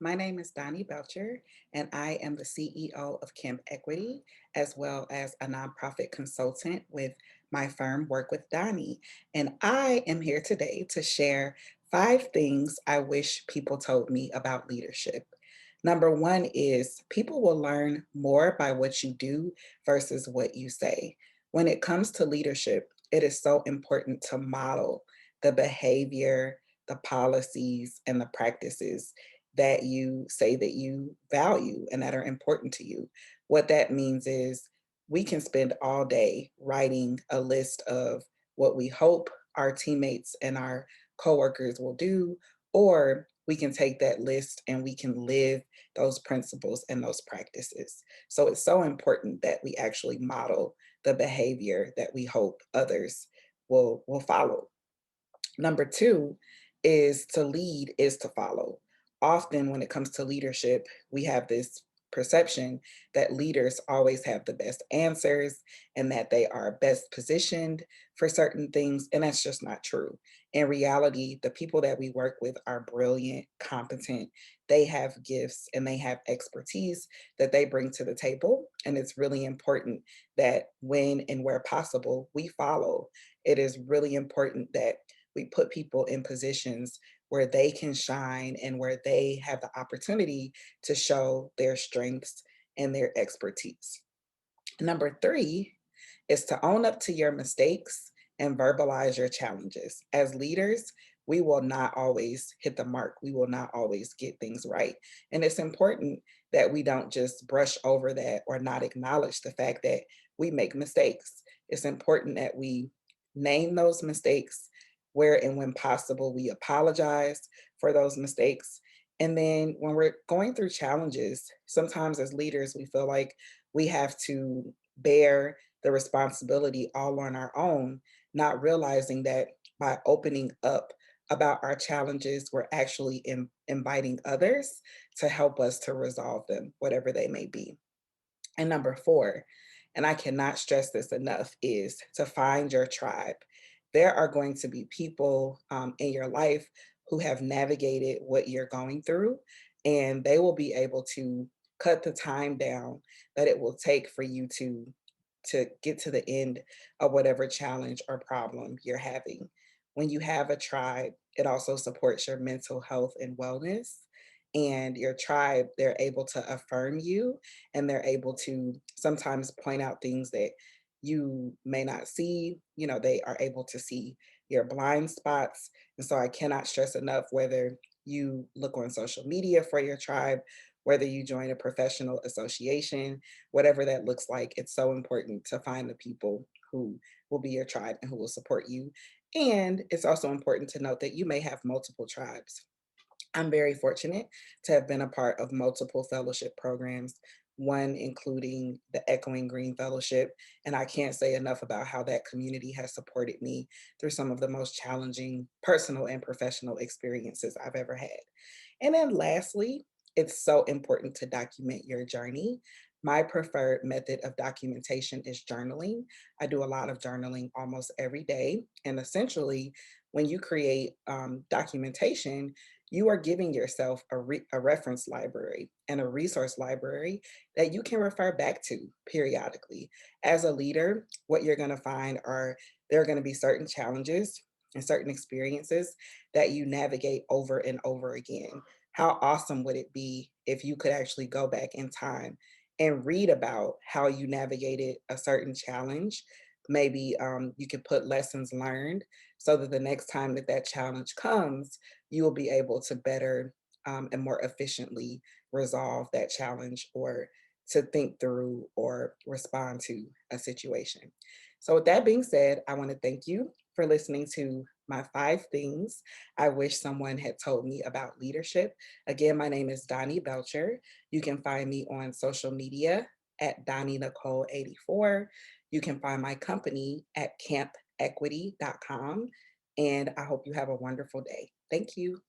my name is Donnie Belcher, and I am the CEO of Camp Equity, as well as a nonprofit consultant with my firm, Work With Donnie. And I am here today to share 5 things I wish people told me about leadership. Number one is people will learn more by what you do versus what you say. When it comes to leadership, it is so important to model the behavior, the policies, and the practices that you say that you value and that are important to you. What that means is we can spend all day writing a list of what we hope our teammates and our coworkers will do, or we can take that list and we can live those principles and those practices. So it's so important that we actually model the behavior that we hope others will follow. Number two is to lead is to follow. Often, when it comes to leadership, we have this perception that leaders always have the best answers and that they are best positioned for certain things. And that's just not true. In reality, the people that we work with are brilliant, competent, they have gifts and they have expertise that they bring to the table. And it's really important that when and where possible, we follow. It is really important that we put people in positions where they can shine and where they have the opportunity to show their strengths and their expertise. Number three is to own up to your mistakes and verbalize your challenges. As leaders, we will not always hit the mark. We will not always get things right. And it's important that we don't just brush over that or not acknowledge the fact that we make mistakes. It's important that we name those mistakes where and when possible, we apologize for those mistakes. And then when we're going through challenges, sometimes as leaders, we feel like we have to bear the responsibility all on our own, not realizing that by opening up about our challenges, we're actually inviting others to help us to resolve them, whatever they may be. And number four, and I cannot stress this enough, is to find your tribe. There are going to be people in your life who have navigated what you're going through, and they will be able to cut the time down that it will take for you to get to the end of whatever challenge or problem you're having. When you have a tribe, it also supports your mental health and wellness. And your tribe, they're able to affirm you and they're able to sometimes point out things that you may not see. You know, they are able to see your blind spots. And so I cannot stress enough whether you look on social media for your tribe, whether you join a professional association, whatever that looks like, it's so important to find the people who will be your tribe and who will support you. And it's also important to note that you may have multiple tribes. I'm very fortunate to have been a part of multiple fellowship programs, one including the Echoing Green Fellowship. And I can't say enough about how that community has supported me through some of the most challenging personal and professional experiences I've ever had. And then lastly, it's so important to document your journey. My preferred method of documentation is journaling. I do a lot of journaling almost every day. And essentially, when you create documentation, you are giving yourself a reference library and a resource library that you can refer back to periodically. As a leader, what you're going to find are there are going to be certain challenges and certain experiences that you navigate over and over again. How awesome would it be if you could actually go back in time and read about how you navigated a certain challenge? Maybe you could put lessons learned so that the next time that that challenge comes, you will be able to better and more efficiently resolve that challenge or to think through or respond to a situation. So, with that being said, I want to thank you for listening to my 5 things I wish someone had told me about leadership. Again, my name is Donnie Belcher. You can find me on social media at Donnie Nicole 84. You can find my company at campequity.com. And I hope you have a wonderful day. Thank you.